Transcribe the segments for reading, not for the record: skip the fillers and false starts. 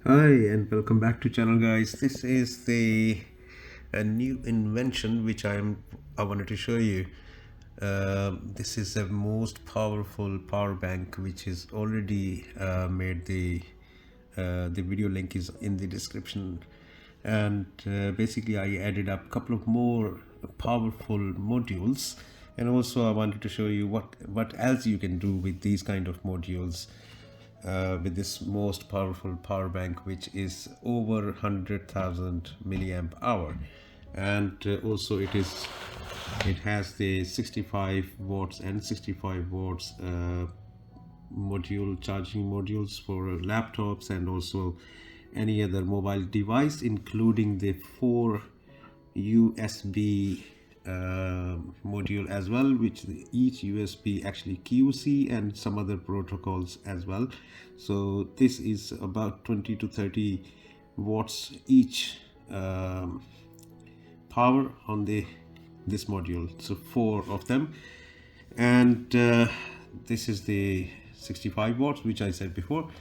Hi and welcome back to channel, guys. This is the a new invention which I wanted to show you. This is the most powerful power bank which is already made. The video link is in the description, and basically I added up a couple of more powerful modules, and also I wanted to show you what else you can do with these kind of modules, with this most powerful power bank, which is over 100,000 milliamp hour. And also it has the 65 watts and 65 watts module charging modules for laptops and also any other mobile device, including the 4 USB module as well, which each USB actually QC and some other protocols as well. So this is about 20 to 30 watts each power on this module, so 4 of them. And this is the 65 watts which I said before.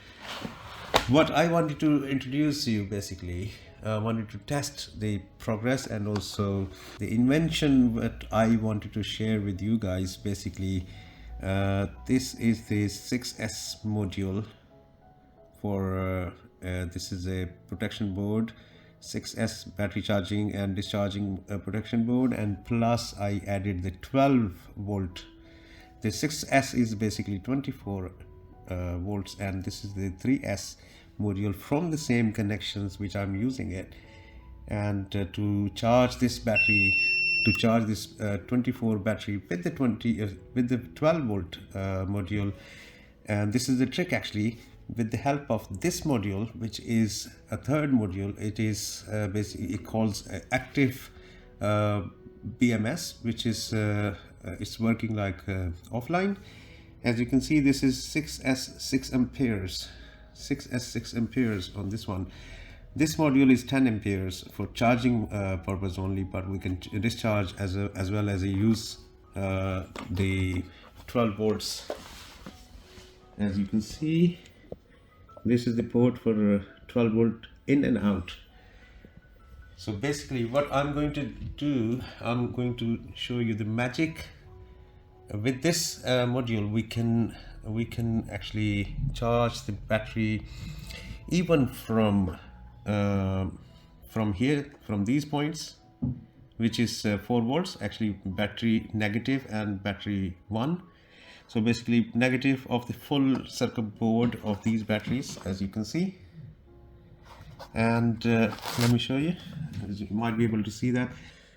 What I wanted to introduce you, basically wanted to test the progress and also the invention that I wanted to share with you guys. Basically this is the 6S module for this is a protection board, 6S battery charging and discharging protection board, and plus I added the 12 volt. The 6S is basically 24 volts, and this is the 3S module from the same connections which I'm using it. And to charge this battery, to charge this 24 battery with the 12 volt module, and this is the trick actually. With the help of this module, which is a third module, it is basically it calls active BMS, which is it's working like offline. As you can see, this is 6S 6 amperes, 6S 6 amperes on this one. This module is 10 amperes for charging purpose only, but we can discharge as well as use the 12 volts. As you can see, this is the port for 12 volt in and out. So basically what I'm going to do, I'm going to show you the magic. With this module we can actually charge the battery even from here, from these points, which is 4 volts actually, battery negative and battery 1. So basically negative of the full circuit board of these batteries, as you can see. And let me show you, as you might be able to see that,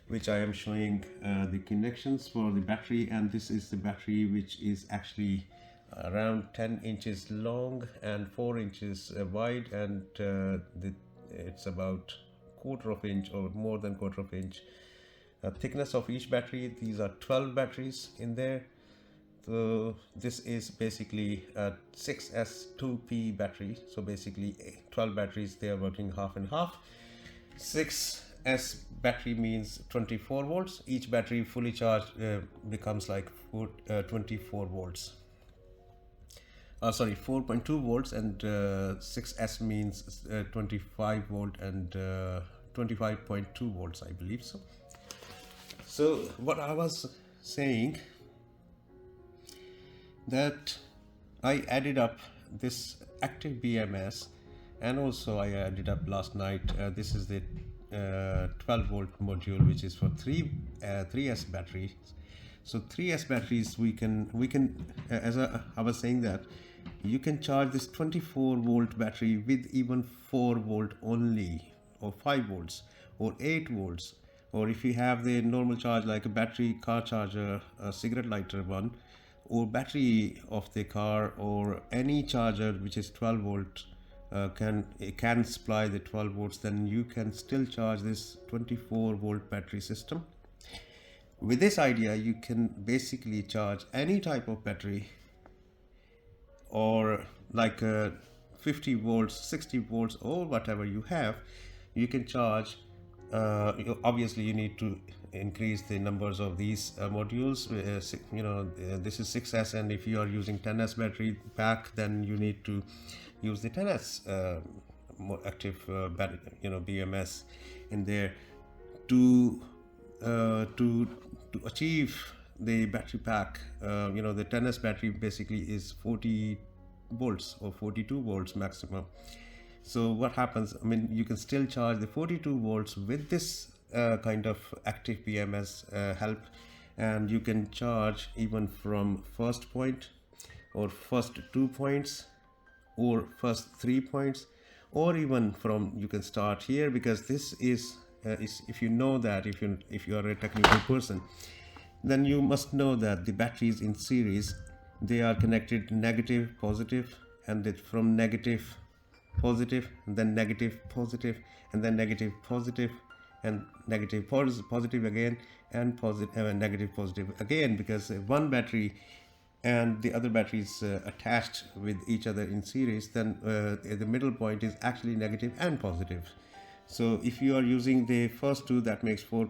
which I am showing the connections for the battery. And this is the battery, which is actually around 10 inches long and 4 inches wide, and it's about quarter of inch or more than quarter of inch thickness of each battery. These are 12 batteries in there. So this is basically a 6S2P battery. So basically 12 batteries, they are working half and half. 6S battery means 24 volts. Each battery fully charged becomes like 24 volts. Sorry, 4.2 volts, and 6S means 25 volt and 25.2 volts, I believe so. So what I was saying, that I added up this active BMS, and also I added up last night, this is the 12 volt module, which is for 3S batteries. So 3S batteries, we can as I was saying, that you can charge this 24 volt battery with even 4 volt only, or 5 volts or 8 volts, or if you have the normal charge like a battery car charger, a cigarette lighter one, or battery of the car, or any charger which is 12 volt, can supply the 12 volts, then you can still charge this 24 volt battery system. With this idea, you can basically charge any type of battery, or like 50 volts, 60 volts, or whatever you have, you can charge. Obviously you need to increase the numbers of these modules. This is 6S, and if you are using 10S battery pack, then you need to use the 10S more active BMS in there to achieve the battery pack. The 10s battery basically is 40 volts or 42 volts maximum. So what happens, I mean, you can still charge the 42 volts with this kind of active BMS help, and you can charge even from first point or first 2 points or first 3 points, or even from, you can start here, because this is if you know that, if you are a technical person, then you must know that the batteries in series, they are connected negative positive, and it from negative positive, and then negative positive, and then negative positive, and negative positive again, and positive negative positive again, because one battery and the other batteries attached with each other in series, then the middle point is actually negative and positive. So if you are using the first two, that makes 4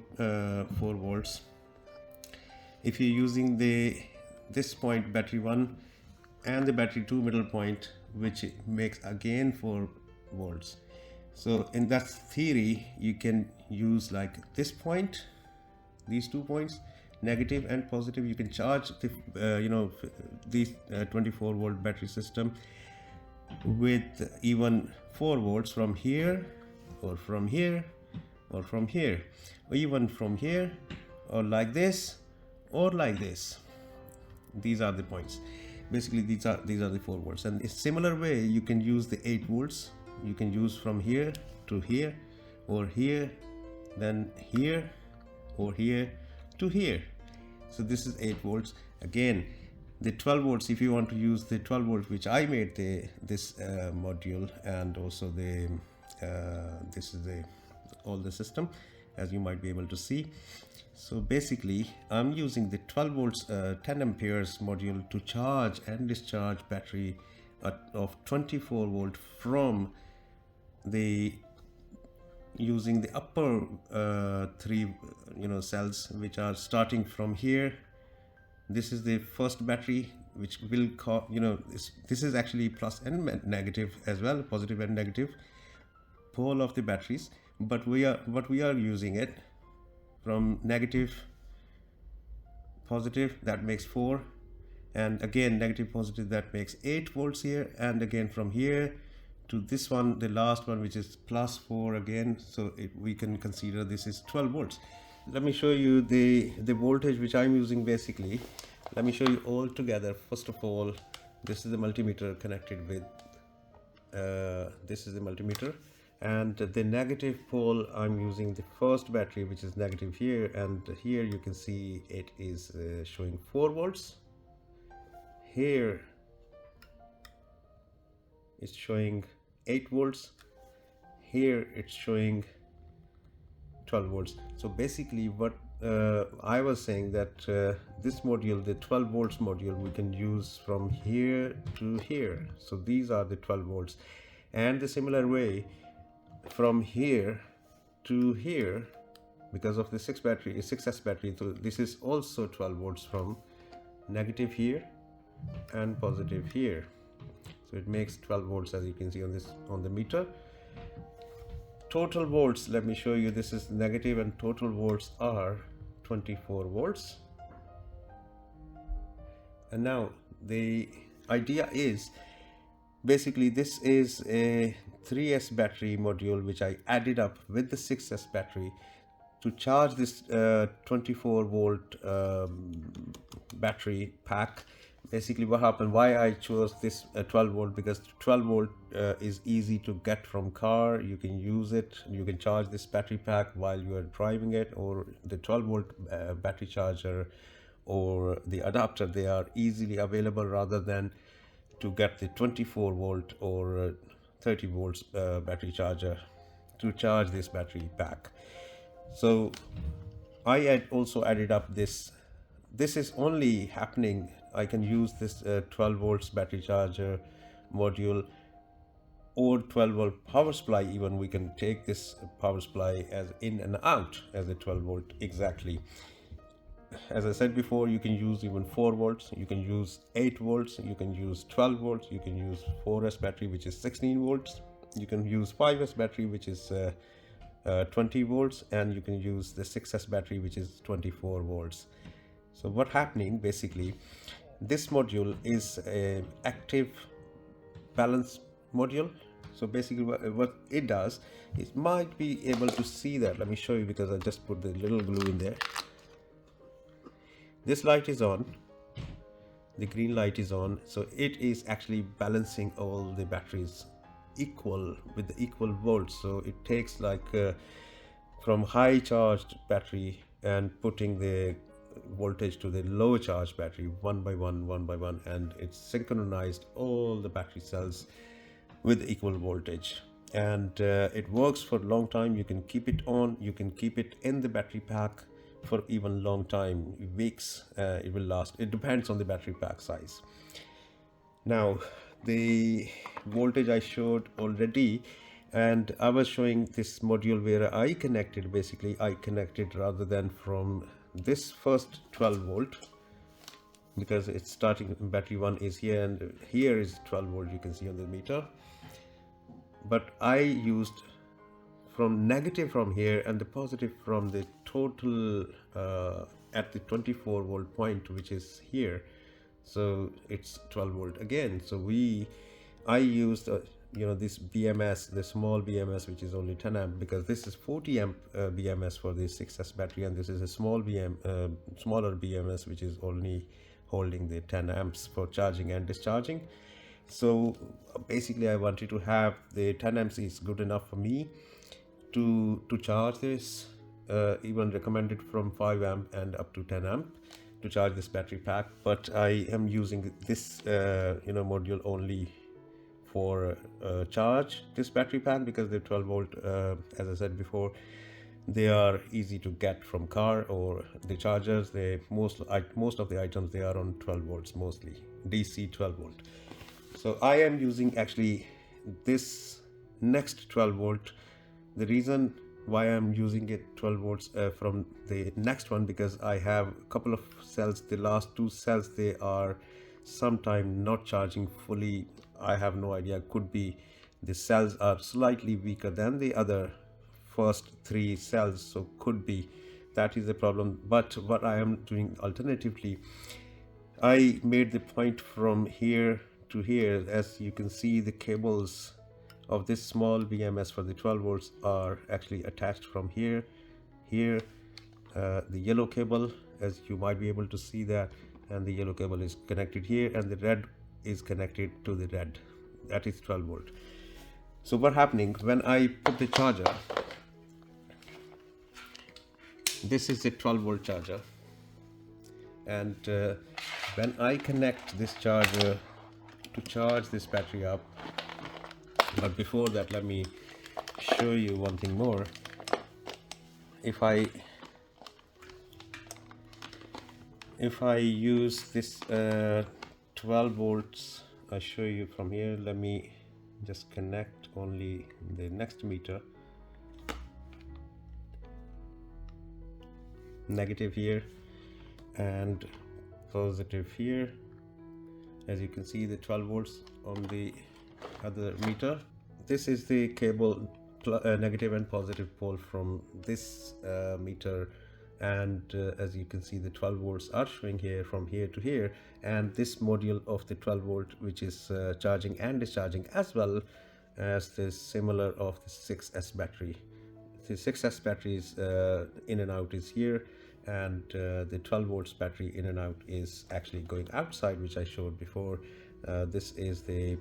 volts. If you're using this point, battery 1, and the battery 2 middle point, which makes again 4 volts. So in that theory, you can use like this point, these 2 points, negative and positive. You can charge the these 24 volt battery system with even 4 volts from here, or from here, or from here, or even from here, or like this, or like this. These are the points. Basically these are the 4 volts. And in similar way, you can use the 8 volts. You can use from here to here, or here, then here, or here to here. So this is 8 volts. Again, the 12 volts, if you want to use the 12 volts which I made this module, and also the this is all the system, as you might be able to see. So basically I'm using the 12 volts 10 amperes module to charge and discharge battery of 24 volt from the using the upper 3 cells, which are starting from here. This is the first battery, which will this is actually plus and negative as well, positive and negative pole of the batteries, but we are using it from negative positive, that makes 4, and again negative positive, that makes 8 volts here, and again from here to this one, the last one, which is plus 4 again. So we can consider this is 12 volts. Let me show you the voltage which I'm using. Basically, let me show you all together. First of all, this is the multimeter connected with this is the multimeter, and the negative pole, I'm using the first battery, which is negative here, and here you can see it is showing 4 volts. Here it's showing 8 volts. Here it's showing 12 volts. So basically what I was saying, that this module, the 12 volts module, we can use from here to here. So these are the 12 volts, and the similar way from here to here, because of the 6S battery, so this is also 12 volts from negative here and positive here. So it makes 12 volts, as you can see on the meter. Total volts, let me show you. This is negative, and total volts are 24 volts. And now the idea is, basically this is a 3S battery module which I added up with the 6S battery to charge this 24 volt battery pack. Basically what happened, why I chose this 12 volt, because 12 volt is easy to get from car. You can use it, you can charge this battery pack while you are driving it, or the 12 volt battery charger or the adapter, they are easily available, rather than to get the 24 volt or 30 volts battery charger to charge this battery pack. So I had also added up this is only happening, I can use this 12 volts battery charger module or 12 volt power supply. Even we can take this power supply as in and out as a 12 volt exactly. As I said before, you can use even 4 volts, you can use 8 volts, you can use 12 volts, you can use 4S battery, which is 16 volts. You can use 5S battery, which is 20 volts, and you can use the 6S battery, which is 24 volts. So what happening basically, this module is a active balance module. So basically what it does, it might be able to see that. Let me show you, because I just put the little glue in there. This light is on, the green light is on, so it is actually balancing all the batteries equal with the equal volts. So it takes like from high charged battery and putting the voltage to the low charged battery one by one, and it's synchronized all the battery cells with equal voltage, and it works for a long time. You can keep it on, you can keep it in the battery pack for even long time, weeks. It will last. It depends on the battery pack size. Now the voltage I showed already, and I was showing this module where I connected, basically I connected rather than from this first 12 volt, because it's starting, battery 1 is here and here is 12 volt, you can see on the meter, but I used from negative from here and the positive from the total at the 24 volt point, which is here. So it's 12 volt again. So I used this BMS, the small BMS, which is only 10 amp, because this is 40 amp BMS for the 6S battery, and this is a smaller BMS, which is only holding the 10 amps for charging and discharging. So basically I wanted to have the 10 amps is good enough for me to charge this, even recommended from 5 amp and up to 10 amp to charge this battery pack. But I am using this module only for charge this battery pack, because the 12 volt, as I said before, they are easy to get from car or the chargers. Most of the items, they are on 12 volts, mostly DC 12 volt. So I am using actually this next 12 volt. The reason why I'm using it 12 volts from the next one, because I have a couple of cells, the last two cells, they are sometime not charging fully. I have no idea, could be the cells are slightly weaker than the other first 3 cells, so could be that is the problem. But what I am doing alternatively, I made the point from here to here. As you can see, the cables of this small BMS for the 12 volts are actually attached from here, the yellow cable, as you might be able to see that, and the yellow cable is connected here, and the red is connected to the red, that is 12 volt. So what happening when I put the charger, this is the 12 volt charger, and when I connect this charger to charge this battery up, but before that let me show you one thing more. If I use this 12 volts, I show you from here. Let me just connect only the next meter, negative here and positive here. As you can see, the 12 volts on the other meter. This is the cable, negative and positive pole from this meter, and as you can see, the 12 volts are showing here from here to here, and this module of the 12 volt, which is charging and discharging, as well as the similar of the 6S battery. The 6S battery is in and out is here, and the 12 volts battery in and out is actually going outside, which I showed before. This is the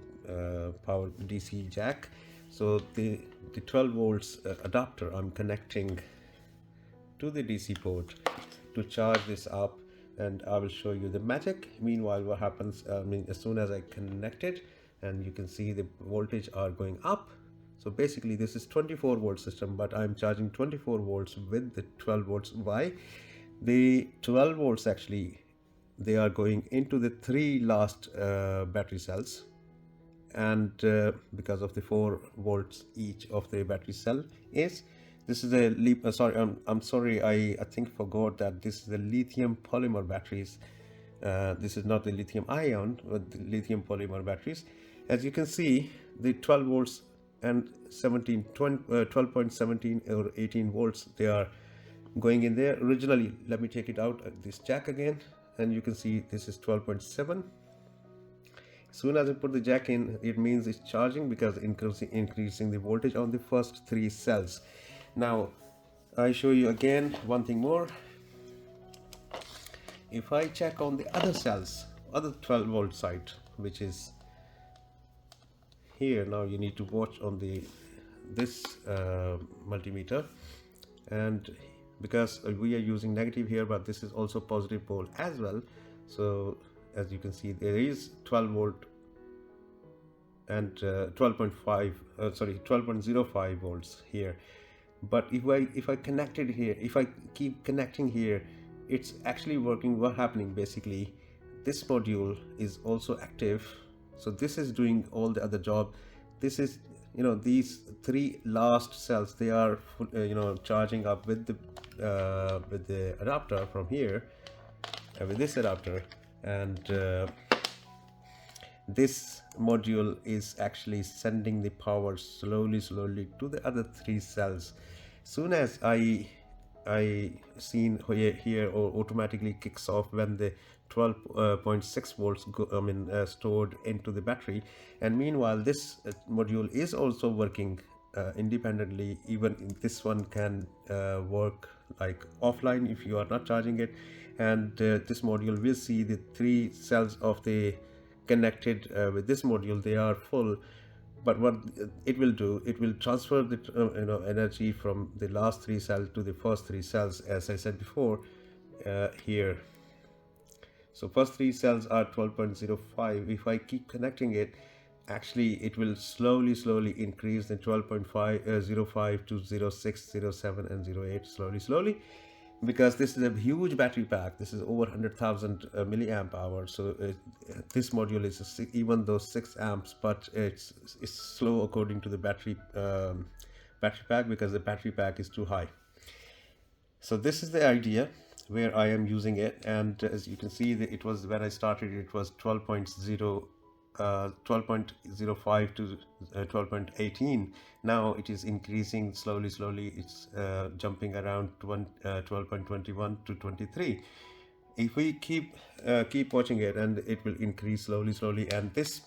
power DC jack. So the 12 volts adapter I'm connecting to the DC port to charge this up, and I will show you the magic. Meanwhile, what happens, as soon as I connect it, and you can see the voltage are going up. So basically this is 24 volt system, but I'm charging 24 volts with the 12 volts. Why? The 12 volts actually, they are going into the 3 last battery cells, and because of the 4 volts each of the battery cell is, this is a I'm sorry, I think forgot that this is the lithium polymer batteries. This is not the lithium ion, but the lithium polymer batteries. As you can see, the 12 volts and 12.17 or 18 volts, they are going in there. Originally, let me take it out this jack again, and you can see this is 12.7. As soon as I put the jack in, it means it's charging because increasing the voltage on the first 3 cells. Now I show you again one thing more. If I check on the other cells, other 12 volt side, which is here, now you need to watch on this multimeter, and because we are using negative here, but this is also positive pole as well. So as you can see, there is 12 volt and 12.05 volts here. But if I connect it here, if I keep connecting here, it's actually working. What happening basically, this module is also active, so this is doing all the other job. This is, you know, these 3 last cells, they are you know, charging up with the adapter from here, with this adapter, and this module is actually sending the power slowly to the other 3 cells. Soon as I seen here or automatically kicks off when the 12.6 volts stored into the battery, and meanwhile this module is also working independently. Even this one can work like offline if you are not charging it, and this module will see the 3 cells of the connected with this module, they are full. But what it will do, it will transfer the energy from the last 3 cells to the first 3 cells, as I said before here. So first 3 cells are 12.05. If I keep connecting it, actually it will slowly increase the 12.05 to 06, 07 and 08 slowly, because this is a huge battery pack. This is over 100,000 milliamp hours. So this module is even though 6 amps, but it's slow according to the battery pack, because the battery pack is too high. So this is the idea where I am using it, and as you can see, it was, when I started, it was 12.05 to 12.18. Now it is increasing slowly. It's jumping around 12.21 to 23. If we keep watching it, and it will increase slowly, and this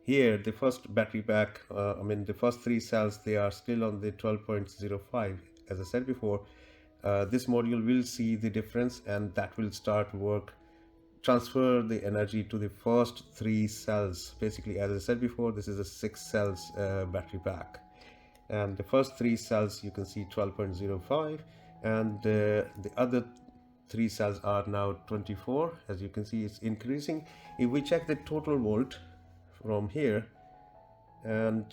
here, the first battery pack, the first 3 cells, they are still on the 12.05. As I said before, this module will see the difference, and that will start work, transfer the energy to the first 3 cells. Basically, as I said before, this is a 6 cells battery pack, and the first 3 cells, you can see 12.05, and the other 3 cells are now 24. As you can see, it's increasing. If we check the total volt from here, and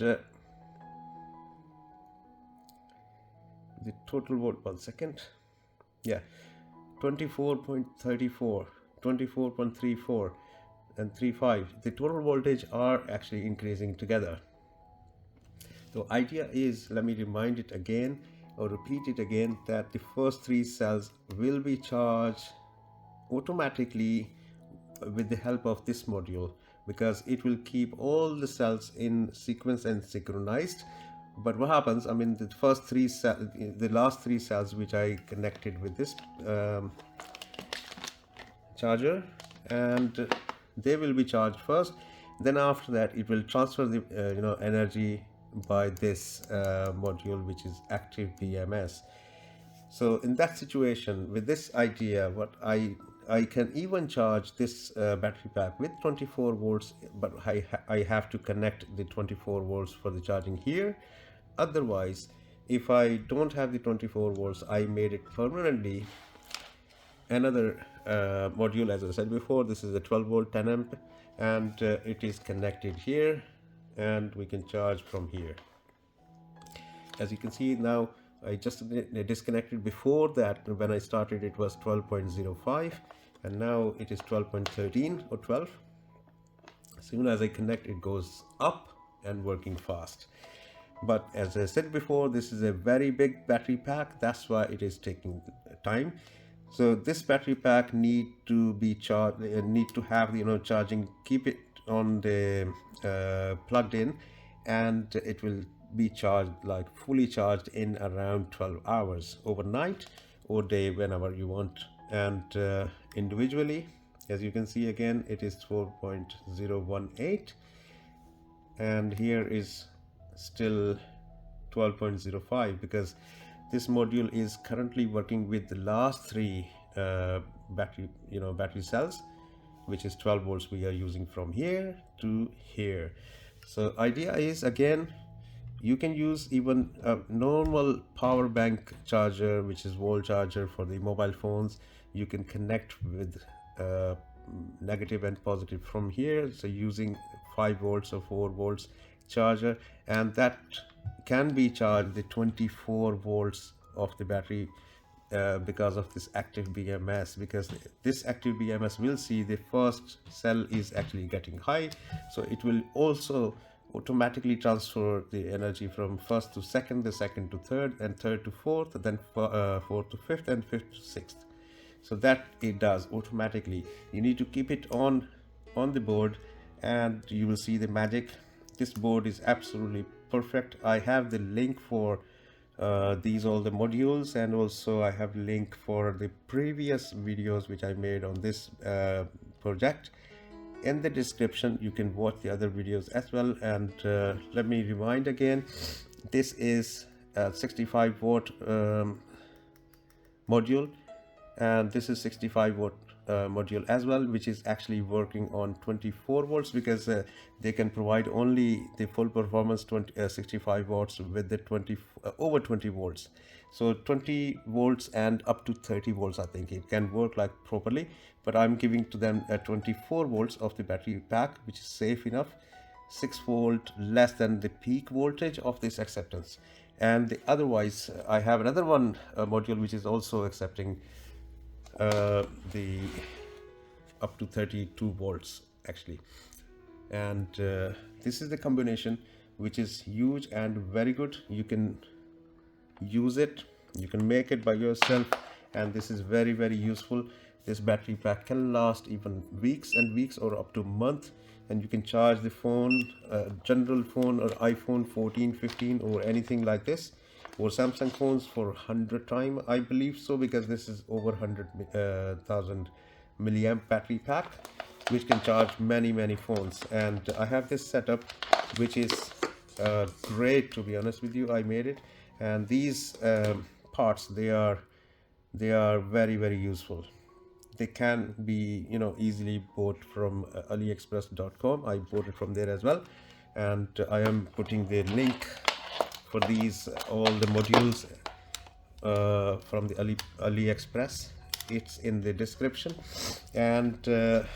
the total volt, 1 second, yeah, 24.34, 24.34 and 35, the total voltage are actually increasing together. The idea is, let me remind it again or repeat it again, that the first 3 cells will be charged automatically with the help of this module, because it will keep all the cells in sequence and synchronized. But what happens, the first 3 cells, the last 3 cells which I connected with this charger, and they will be charged first. Then after that, it will transfer the energy by this module, which is active BMS. So in that situation, with this idea, what I can even charge this battery pack with 24 volts, but I have to connect the 24 volts for the charging here. Otherwise, if I don't have the 24 volts, I made it permanently another module. As I said before, this is a 12 volt 10 amp, and it is connected here, and we can charge from here. As you can see now, I just disconnected. Before that, when I started, it was 12.05, and now it is 12.13 or 12. As soon as I connect, it goes up and working fast. But as I said before, this is a very big battery pack, that's why it is taking time. So this battery pack need to be charged, need to have charging, keep it on the plugged in, and it will be charged, like fully charged, in around 12 hours overnight or day, whenever you want. And individually, as you can see, again it is 4.018, and here is still 12.05, because this module is currently working with the last three battery cells, which is 12 volts we are using from here to here. So idea is, again, you can use even a normal power bank charger, which is wall charger for the mobile phones. You can connect with negative and positive from here, so using 5 volts or 4 volts charger, and that can be charged the 24 volts of the battery because of this active BMS, because this active BMS will see the first cell is actually getting high, so it will also automatically transfer the energy from first to second, the second to third, and third to fourth, then fourth to fifth, and fifth to sixth. So that it does automatically. You need to keep it on the board and you will see the magic. This board is absolutely perfect. I have the link for these all the modules, and also I have link for the previous videos which I made on this project in the description. You can watch the other videos as well. And let me remind again, this is a 65 watt module, and this is 65 watt module as well, which is actually working on 24 volts, because they can provide only the full performance 65 watts with the over 20 volts. So 20 volts and up to 30 volts, I think it can work like properly, but I'm giving to them 24 volts of the battery pack, which is safe enough, 6 volt less than the peak voltage of this acceptance. And otherwise I have another one module which is also accepting the up to 32 volts actually. And this is the combination, which is huge and very good. You can use it, you can make it by yourself, and this is very, very useful. This battery pack can last even weeks and weeks, or up to a month, and you can charge the phone, general phone or iPhone 14, 15 or anything like this, or Samsung phones for 100 times, I believe so, because this is over 100,000 milliamp battery pack, which can charge many phones. And I have this setup, which is great, to be honest with you. I made it, and these parts, they are very, very useful. They can be easily bought from aliexpress.com. I bought it from there as well, and I am putting the link for these all the modules from the AliExpress. It's in the description. And the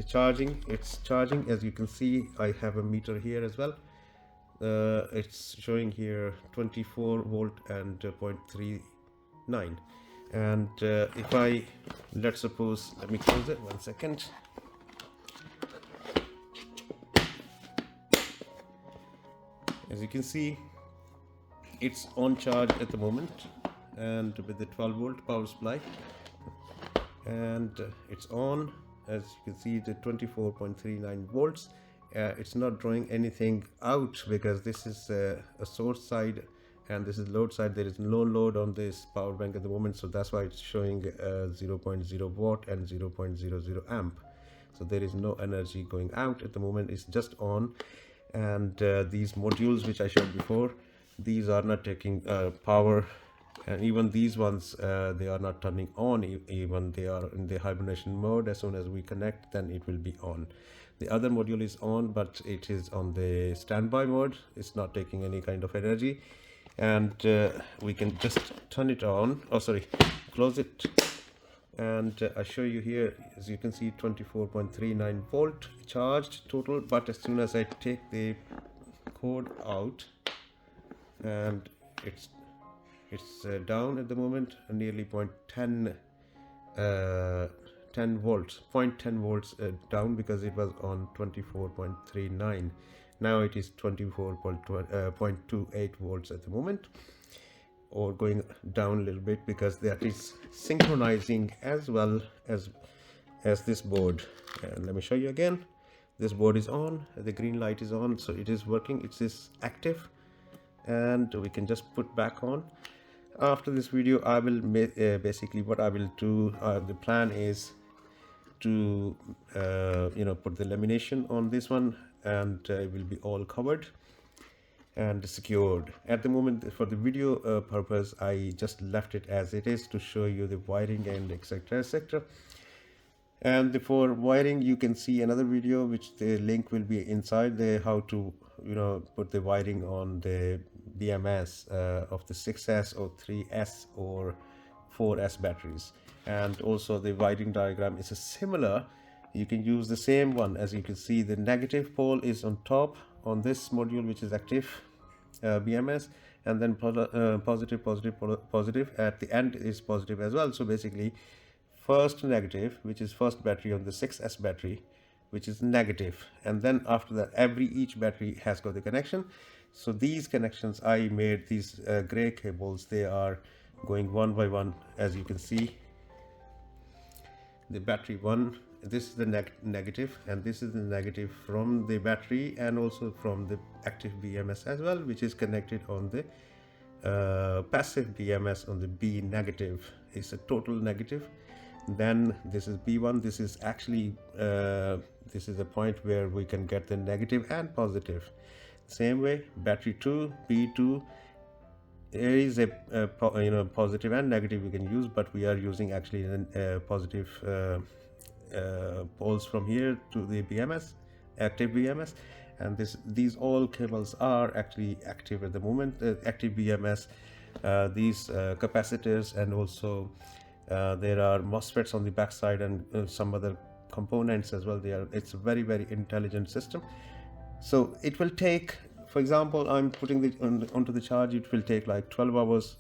charging, it's charging, as you can see. I have a meter here as well. It's showing here 24 volt and 0.39. And if I, let's suppose, let me close it 1 second. As you can see, it's on charge at the moment, and with the 12 volt power supply, and it's on. As you can see, the 24.39 volts. It's not drawing anything out, because this is a source side and this is load side. There is no load on this power bank at the moment, so that's why it's showing 0.0 watt and 0.00 amp. So there is no energy going out at the moment, it's just on. And these modules which I showed before, these are not taking power, and even these ones, they are not turning on, even they are in the hibernation mode. As soon as we connect, then it will be on. The other module is on, but it is on the standby mode. It's not taking any kind of energy, and we can just turn it on, close it, and I show you here. As you can see, 24.39 volt charged total, but as soon as I take the cord out, and it's down at the moment, nearly 0.10 volts, 0.10 volts down, because it was on 24.39. now it is 24.28 volts at the moment, or going down a little bit, because that is synchronizing as well as this board. And let me show you again. this board is on, the green light is on, so it is working, it is active, and we can just put back on. After this video I will basically what I will do, the plan is to put the lamination on this one, and it will be all covered and secured. At the moment, for the video purpose, I just left it as it is to show you the wiring and etc etc. And for wiring, you can see another video which the link will be inside there, how to put the wiring on the BMS of the 6S or 3S or 4S batteries. And also the wiring diagram is a similar, you can use the same one. As you can see, the negative pole is on top on this module, which is active BMS, and then positive positive at the end is positive as well. So basically, first negative, which is first battery on the 6S battery, which is negative, and then after that each battery has got the connection. So these connections I made, these gray cables, they are going one by one. As you can see, the battery 1, this is the negative, and this is the negative from the battery and also from the active BMS as well, which is connected on the passive BMS on the B negative. It's a total negative. Then this is B1. This is actually this is the point where we can get the negative and positive. Same way, battery 2, B2, there is a positive and negative we can use, but we are using actually positive poles from here to the BMS, active BMS, and these all cables are actually active at the moment. Active BMS, these capacitors, and also there are MOSFETs on the back side, and some other components as well. It's a very, very intelligent system. So it will take, for example, I'm putting it onto the charge, it will take like 12 hours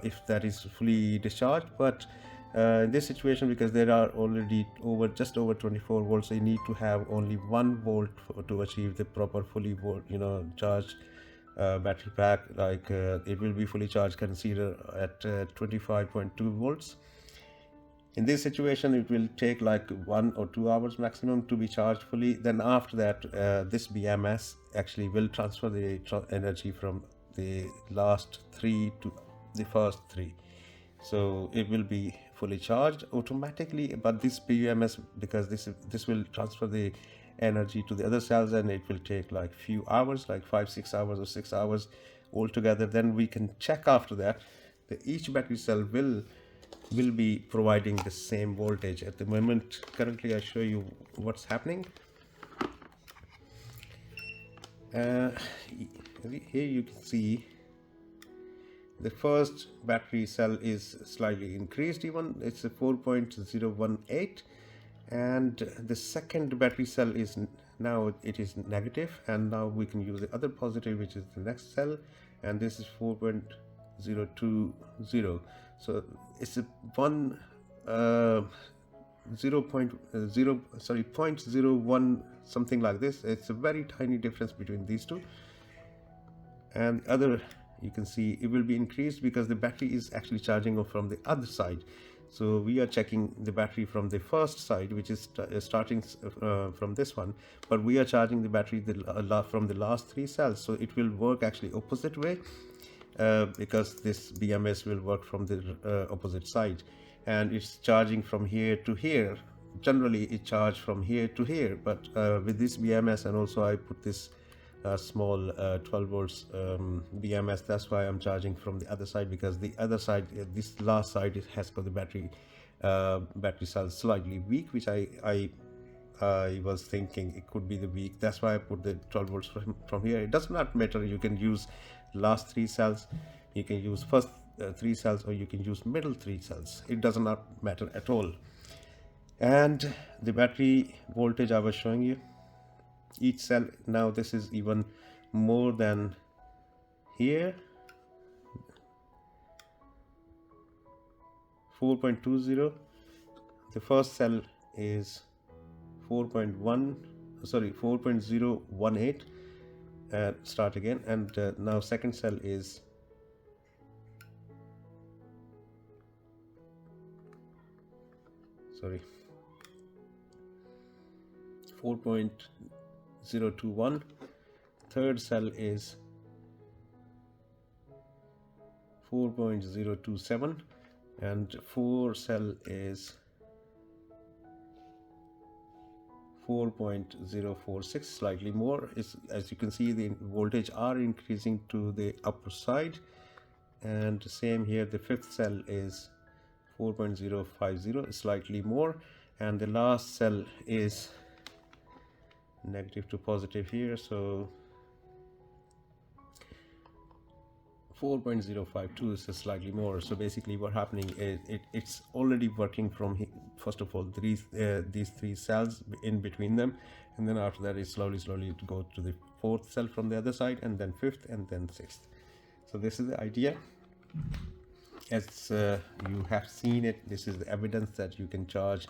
if that is fully discharged. But in this situation, because there are already just over 24 volts, so you need to have only 1 volt to achieve the proper fully charged battery pack. Like it will be fully charged, consider at 25.2 volts. In this situation, it will take like 1 or 2 hours maximum to be charged fully. Then after that, this BMS actually will transfer the energy from the last 3 to the first 3. So it will be fully charged automatically. But this BMS, because this will transfer the energy to the other cells, and it will take like few hours, like 5-6 hours or 6 hours altogether. Then we can check after that that each battery cell will be providing the same voltage. At the moment, currently I show you what's happening. Here you can see the first battery cell is slightly increased, even it's a 4.018, and the second battery cell is now it is negative, and now we can use the other positive, which is the next cell, and this is 4.020. So it's a 0.01 something like this. It's a very tiny difference between these two. And the other, you can see it will be increased because the battery is actually charging from the other side. So we are checking the battery from the first side, which is starting from this one, but we are charging the battery from the last 3 cells. So it will work actually opposite way. Because this BMS will work from the opposite side, and it's charging from here to here. Generally it charged from here to here, but with this BMS, and also I put this small 12 volts BMS, that's why I'm charging from the other side, because the other side, this last side, it has got the battery cell slightly weak, which I was thinking it could be the weak. That's why I put the 12 volts from here. It does not matter, you can use last 3 cells, you can use first 3 cells, or you can use middle 3 cells. It does not matter at all. And the battery voltage I was showing you, each cell, now this is even more than here, 4.20. the first cell is 4.018. Start again, and now second cell is 4.018. 4.021, third cell is 4.027, and fourth cell is 4.046, slightly more. As you can see, the voltage are increasing to the upper side, and same here, the fifth cell is 4.050, slightly more, and the last cell is negative to positive here, so 4.052 is slightly more. So basically what happening is it's already working from first of all these three cells in between them, and then after that it slowly to go to the fourth cell from the other side, and then fifth, and then sixth. So this is the idea. As you have seen it, this is the evidence that you can charge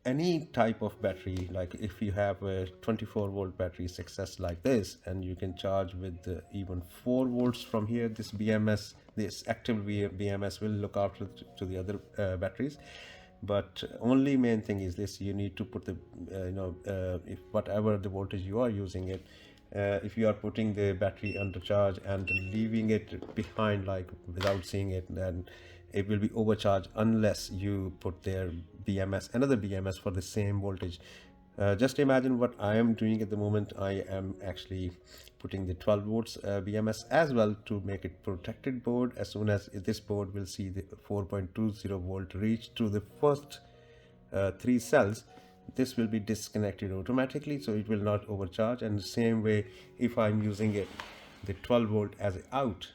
any type of battery. Like if you have a 24-volt battery success like this, and you can charge with even 4 volts from here, this BMS, this active BMS will look after to the other batteries. But only main thing is this: you need to put the if whatever the voltage you are using it, if you are putting the battery under charge and leaving it behind like without seeing it, then it will be overcharged unless you put their BMS, another BMS for the same voltage. Just imagine what I am doing at the moment. I am actually putting the 12 volts BMS as well to make it protected board. As soon as this board will see the 4.20 volt reach to the first 3 cells, this will be disconnected automatically, so it will not overcharge. And the same way, if I'm using it, the 12 volt as an out,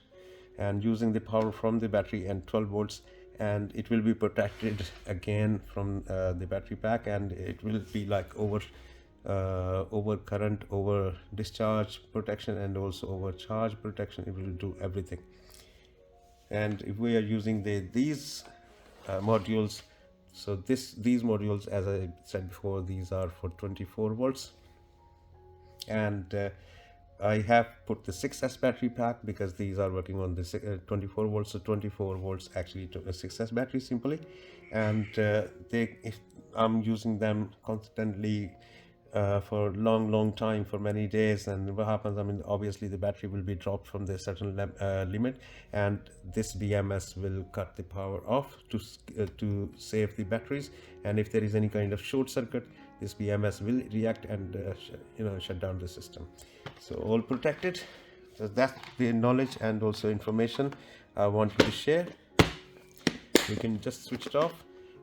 and using the power from the battery and 12 volts, and it will be protected again from the battery pack, and it will be like over current, over discharge protection, and also over charge protection. It will do everything. And if we are using these modules, so these modules, as I said before, these are for 24 volts, and I have put the 6S battery pack because these are working on the 24 volts, so 24 volts actually to a 6S battery simply. And if I'm using them constantly for long time, for many days, and what happens, I mean, obviously the battery will be dropped from the certain limit, and this BMS will cut the power off to save the batteries. And if there is any kind of short circuit, this BMS will react and shut down the system. So all protected. So that's the knowledge and also information I want you to share. You can just switch it off.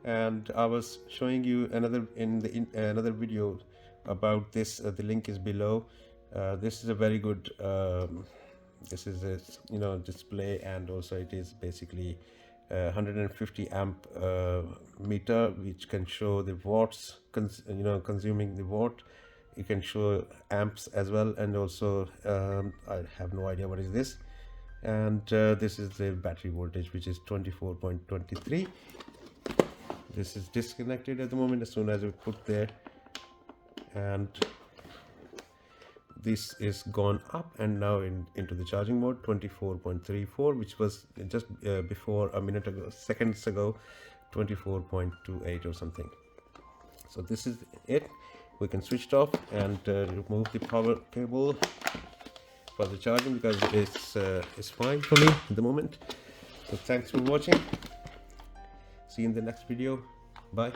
And I was showing you another another video about this. The link is below. This is a very good this is a display, and also it is basically 150 amp meter, which can show the watts consuming the watt. You can show amps as well, and also I have no idea what is this. And this is the battery voltage, which is 24.23. This is disconnected at the moment. As soon as we put there, and this is gone up and now into the charging mode, 24.34, which was just before a minute ago, seconds ago, 24.28 or something. So this is it. We can switch it off and remove the power cable for the charging, because it's fine for me at the moment. So thanks for watching. See you in the next video. Bye.